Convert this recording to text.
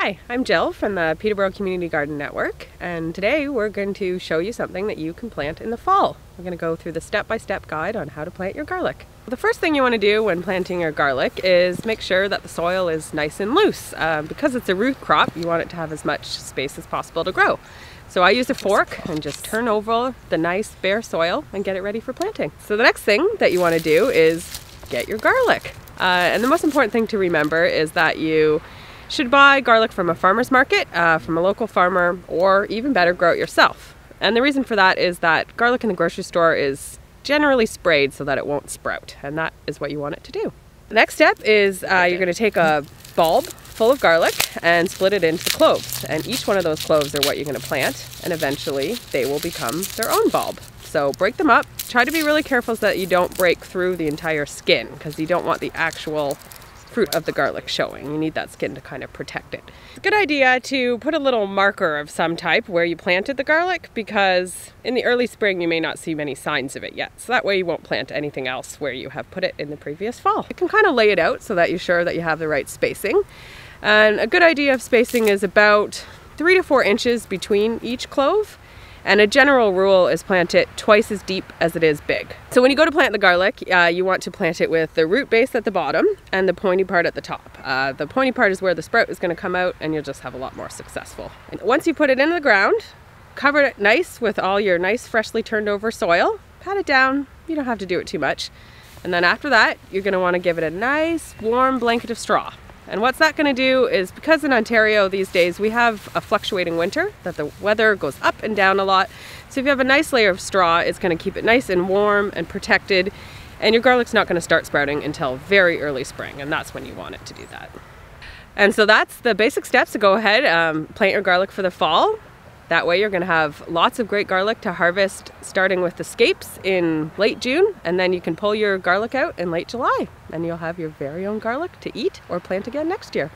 Hi, I'm Jill from the Peterborough Community Garden Network, and today we're going to show you something that you can plant in the fall. We're going to go through the step-by-step guide on how to plant your garlic. The first thing you want to do when planting your garlic is make sure that the soil is nice and loose. Because it's a root crop, you want it to have as much space as possible to grow. So I use a fork and just turn over the nice bare soil and get it ready for planting. So the next thing that you want to do is get your garlic. And the most important thing to remember is that you should buy garlic from a farmer's market, from a local farmer, or even better, grow it yourself. And the reason for that is that garlic in the grocery store is generally sprayed so that it won't sprout, and that is what you want it to do. The next step is you're going to take a bulb full of garlic and split it into cloves, and each one of those cloves are what you're going to plant, and eventually they will become their own bulb. So break them up. Try to be really careful so that you don't break through the entire skin, because you don't want the actual fruit of the garlic showing. You need that skin to kind of protect it. It's a good idea to put a little marker of some type where you planted the garlic, because in the early spring you may not see many signs of it yet. So that way you won't plant anything else where you have put it in the previous fall. You can kind of lay it out so that you're sure that you have the right spacing. And a good idea of spacing is about 3 to 4 inches between each clove. And a general rule is plant it twice as deep as it is big. So when you go to plant the garlic, you want to plant it with the root base at the bottom and the pointy part at the top. The pointy part is where the sprout is going to come out, and you'll just have a lot more successful. And once you put it into the ground, cover it nice with all your nice freshly turned over soil. Pat it down. You don't have to do it too much. And then after that, you're going to want to give it a nice warm blanket of straw. And what's that going to do is, because in Ontario these days we have a fluctuating winter, that the weather goes up and down a lot. So if you have a nice layer of straw, it's going to keep it nice and warm and protected, and your garlic's not going to start sprouting until very early spring, and that's when you want it to do that. And so that's the basic steps to go ahead, plant your garlic for the fall. That way you're going to have lots of great garlic to harvest, starting with the scapes in late June, and then you can pull your garlic out in late July, and you'll have your very own garlic to eat or plant again next year.